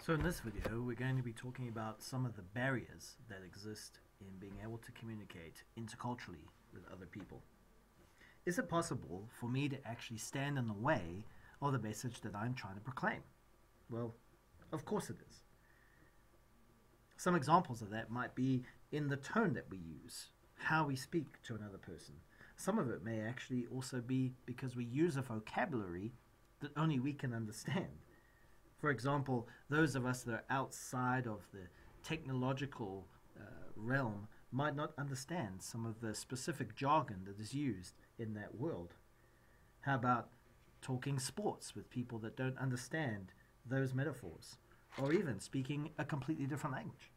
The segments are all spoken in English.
So in this video, we're going to be talking about some of the barriers that exist in being able to communicate interculturally with other people. Is it possible for me to actually stand in the way of the message that I'm trying to proclaim? Well, of course it is. Some examples of that might be in the tone that we use, how we speak to another person. Some of it may actually also be because we use a vocabulary that only we can understand. For example, those of us that are outside of the technological realm might not understand some of the specific jargon that is used in that world. How about talking sports with people that don't understand those metaphors, or even speaking a completely different language?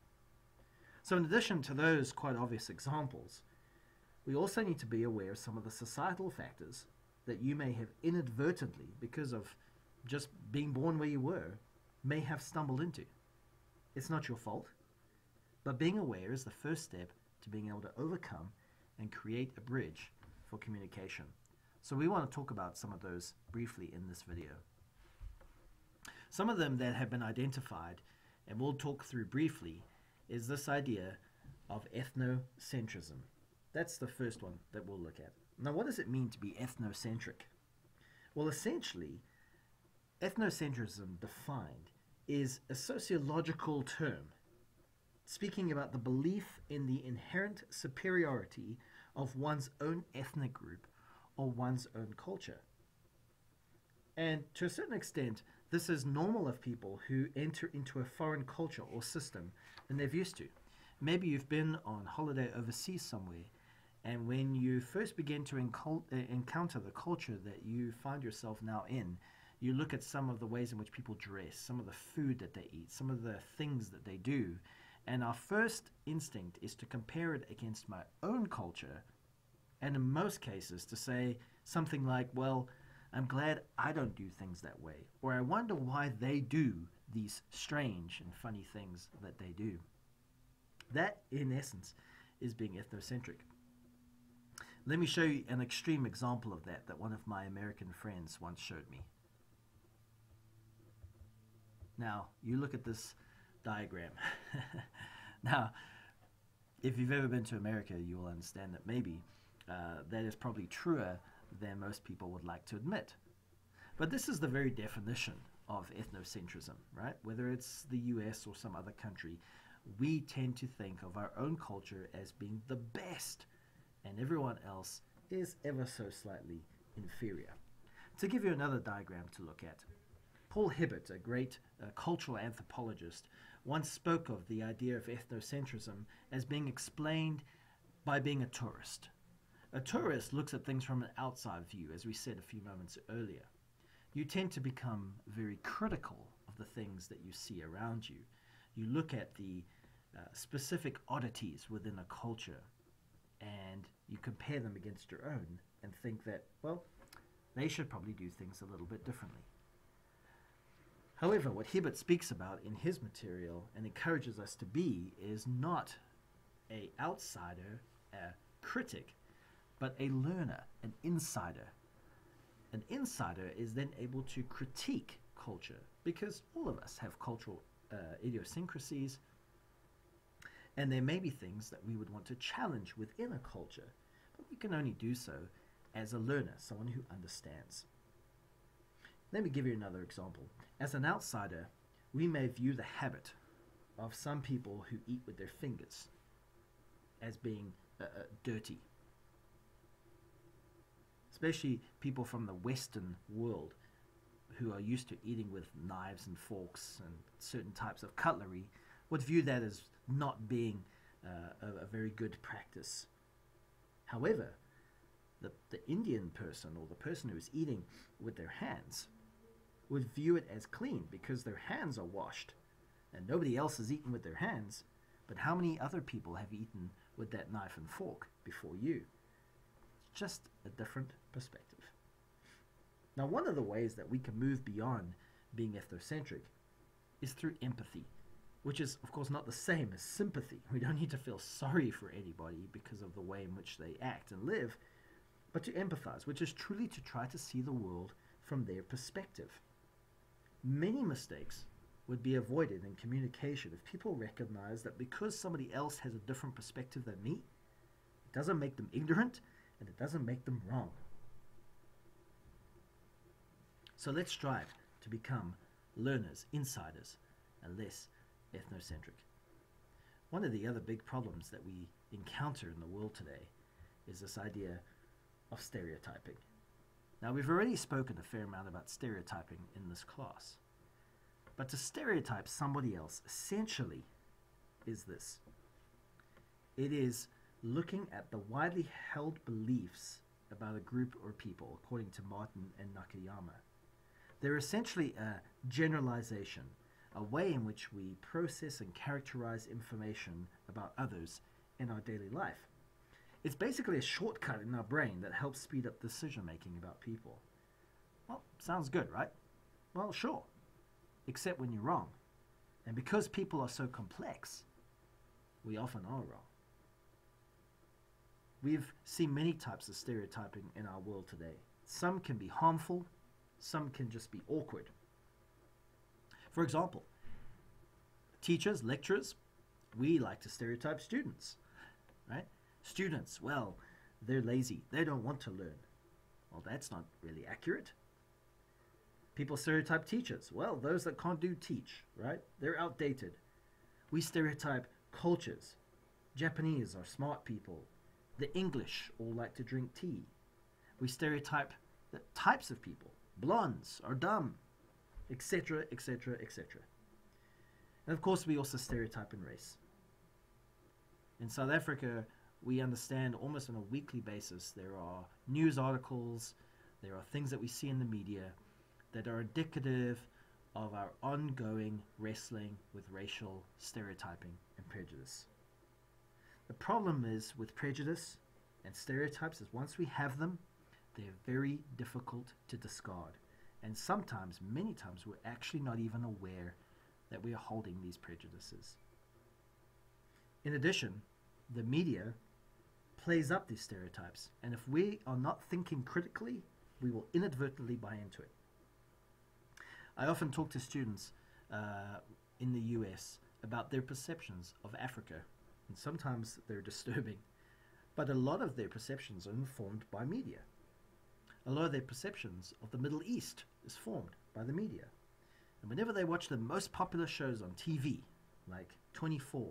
So in addition to those quite obvious examples, we also need to be aware of some of the societal factors that you may have inadvertently, because of just being born where you were, may have stumbled into. It's not your fault, but being aware is the first step to being able to overcome and create a bridge for communication. So we want to talk about some of those briefly in this video. Some of them that have been identified, and we'll talk through briefly, is this idea of ethnocentrism. That's the first one that we'll look at. Now, what does it mean to be ethnocentric? Well, essentially, ethnocentrism defined is a sociological term speaking about the belief in the inherent superiority of one's own ethnic group or one's own culture. And to a certain extent, this is normal of people who enter into a foreign culture or system than they're used to. Maybe you've been on holiday overseas somewhere, and when you first begin to encounter the culture that you find yourself now in, you look at some of the ways in which people dress, some of the food that they eat, some of the things that they do, and our first instinct is to compare it against my own culture, and in most cases to say something like, well, I'm glad I don't do things that way, or I wonder why they do these strange and funny things that they do. That, in essence, is being ethnocentric. Let me show you an extreme example of that one of my American friends once showed me. Now, you look at this diagram. Now, if you've ever been to America, you will understand that maybe that is probably truer than most people would like to admit. But this is the very definition of ethnocentrism, right? Whether it's the US or some other country, we tend to think of our own culture as being the best, and everyone else is ever so slightly inferior. To give you another diagram to look at, Paul Hibbert, a great cultural anthropologist, once spoke of the idea of ethnocentrism as being explained by being a tourist. A tourist looks at things from an outside view, as we said a few moments earlier. You tend to become very critical of the things that you see around you. You look at the specific oddities within a culture, and you compare them against your own and think that, well, they should probably do things a little bit differently. However, what Hibbert speaks about in his material and encourages us to be is not an outsider, a critic, but a learner, an insider. An insider is then able to critique culture, because all of us have cultural idiosyncrasies, and there may be things that we would want to challenge within a culture, but we can only do so as a learner, someone who understands. Let me give you another example. As an outsider, we may view the habit of some people who eat with their fingers as being dirty. Especially people from the Western world who are used to eating with knives and forks and certain types of cutlery would view that as not being a very good practice. However, the Indian person, or the person who is eating with their hands, would view it as clean because their hands are washed and nobody else has eaten with their hands. But how many other people have eaten with that knife and fork before you? It's just a different perspective. Now, one of the ways that we can move beyond being ethnocentric is through empathy, which is, of course, not the same as sympathy. We don't need to feel sorry for anybody because of the way in which they act and live, but to empathize, which is truly to try to see the world from their perspective. Many mistakes would be avoided in communication if people recognize that because somebody else has a different perspective than me, it doesn't make them ignorant and it doesn't make them wrong. So let's strive to become learners, insiders, and less ethnocentric. One of the other big problems that we encounter in the world today is this idea of stereotyping. Now, we've already spoken a fair amount about stereotyping in this class. But to stereotype somebody else essentially is this. It is looking at the widely held beliefs about a group or people, according to Martin and Nakayama. They're essentially a generalization, a way in which we process and characterize information about others in our daily life. It's basically a shortcut in our brain that helps speed up decision making about people. Well, sounds good, right? Well, sure. Except when you're wrong. And because people are so complex, we often are wrong. We've seen many types of stereotyping in our world today. Some can be harmful, some can just be awkward. For example, teachers, lecturers, we like to stereotype students, right? Students, well, they're lazy. They don't want to learn. Well, that's not really accurate. People stereotype teachers. Well, those that can't do teach, right? They're outdated. We stereotype cultures. Japanese are smart people. The English all like to drink tea. We stereotype the types of people. Blondes are dumb, etc., etc., etc. And of course, we also stereotype in race. In South Africa, we understand almost on a weekly basis there are news articles, there are things that we see in the media that are indicative of our ongoing wrestling with racial stereotyping and prejudice. The problem is with prejudice and stereotypes is once we have them, they're very difficult to discard. And sometimes, many times, we're actually not even aware that we are holding these prejudices. In addition, the media plays up these stereotypes, and if we are not thinking critically, we will inadvertently buy into it. I often talk to students in the US about their perceptions of Africa, and sometimes they're disturbing, but a lot of their perceptions are informed by media. A lot of their perceptions of the Middle East is formed by the media. And whenever they watch the most popular shows on TV, like 24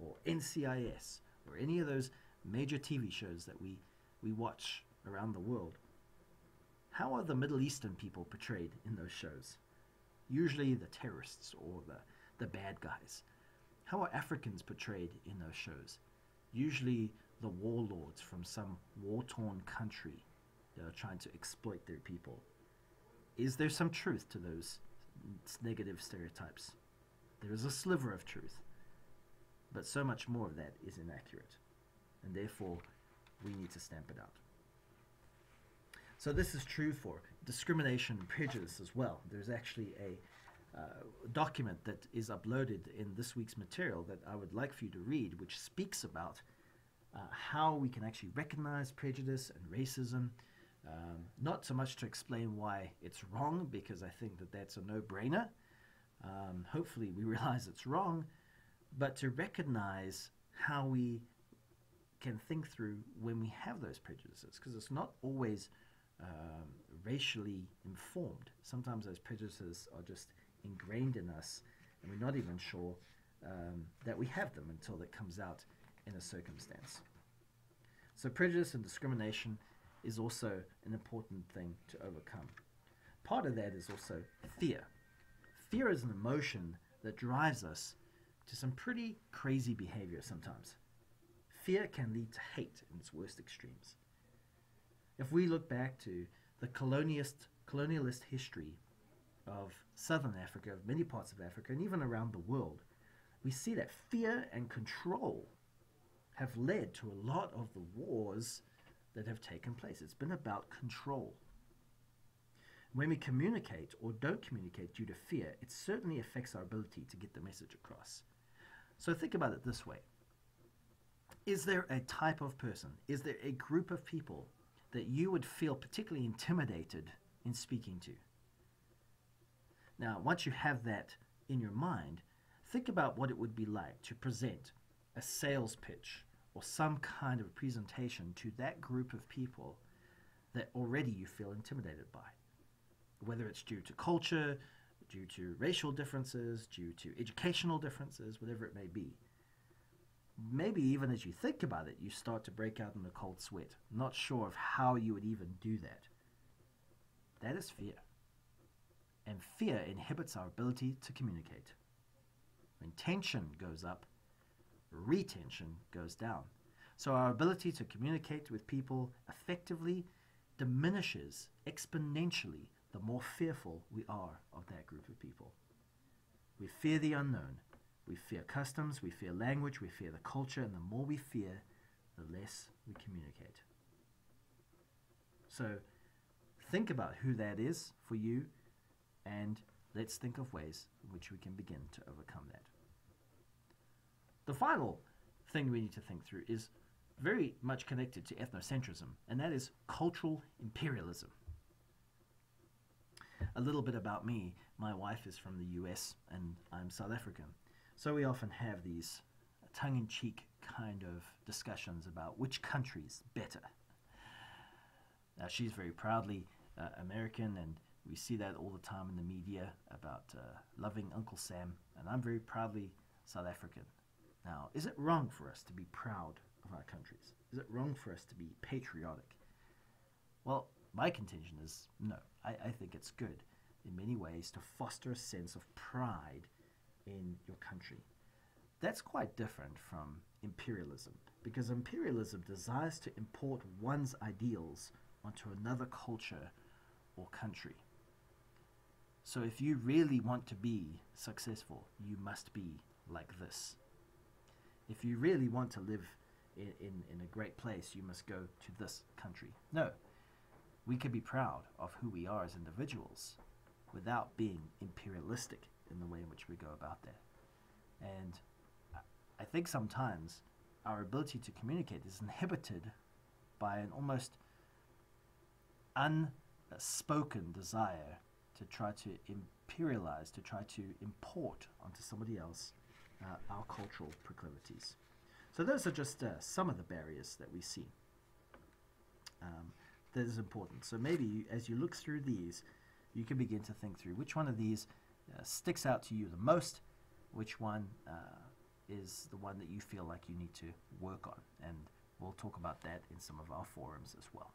or NCIS or any of those major TV shows that we watch around the world, how are the Middle Eastern people portrayed in those shows? Usually the terrorists or the bad guys. How are Africans portrayed in those shows? Usually the warlords from some war-torn country that are trying to exploit their people. Is there some truth to those negative stereotypes? There is a sliver of truth, but so much more of that is inaccurate, and therefore we need to stamp it out. So this is true for discrimination and prejudice as well. There's actually a document that is uploaded in this week's material that I would like for you to read, which speaks about how we can actually recognize prejudice and racism. Not so much to explain why it's wrong, because I think that that's a no-brainer. Hopefully we realize it's wrong, but to recognize how we can think through when we have those prejudices, because it's not always racially informed. Sometimes those prejudices are just ingrained in us, and we're not even sure that we have them until it comes out in a circumstance. So prejudice and discrimination is also an important thing to overcome. Part of that is also fear. Fear is an emotion that drives us to some pretty crazy behavior sometimes. Fear can lead to hate in its worst extremes. If we look back to the colonialist history of Southern Africa, of many parts of Africa, and even around the world, we see that fear and control have led to a lot of the wars that have taken place. It's been about control. When we communicate or don't communicate due to fear, it certainly affects our ability to get the message across. So think about it this way. Is there a type of person, is there a group of people that you would feel particularly intimidated in speaking to? Now, once you have that in your mind, think about what it would be like to present a sales pitch or some kind of presentation to that group of people that already you feel intimidated by. Whether it's due to culture, due to racial differences, due to educational differences, whatever it may be. Maybe even as you think about it, you start to break out in a cold sweat, not sure of how you would even do that. That is fear. And fear inhibits our ability to communicate. When tension goes up, retention goes down. So our ability to communicate with people effectively diminishes exponentially the more fearful we are of that group of people. We fear the unknown. We fear customs, we fear language, we fear the culture, and the more we fear, the less we communicate. So think about who that is for you, and let's think of ways in which we can begin to overcome that. The final thing we need to think through is very much connected to ethnocentrism, and that is cultural imperialism. A little bit about me. My wife is from the US, and I'm South African. So we often have these tongue-in-cheek kind of discussions about which country's better. Now, she's very proudly American, and we see that all the time in the media about loving Uncle Sam, and I'm very proudly South African. Now, is it wrong for us to be proud of our countries? Is it wrong for us to be patriotic? Well, my contention is no. I think it's good in many ways to foster a sense of pride in your country. That's quite different from imperialism, because imperialism desires to import one's ideals onto another culture or country. So if you really want to be successful, you must be like this. If you really want to live in a great place, you must go to this country. No, we can be proud of who we are as individuals without being imperialistic in the way in which we go about that. And I think sometimes our ability to communicate is inhibited by an almost unspoken desire to try to imperialize, to try to import onto somebody else our cultural proclivities. So those are just some of the barriers that we see. That is important. So maybe as you look through these, you can begin to think through which one of these sticks out to you the most, which one is the one that you feel like you need to work on. And we'll talk about that in some of our forums as well.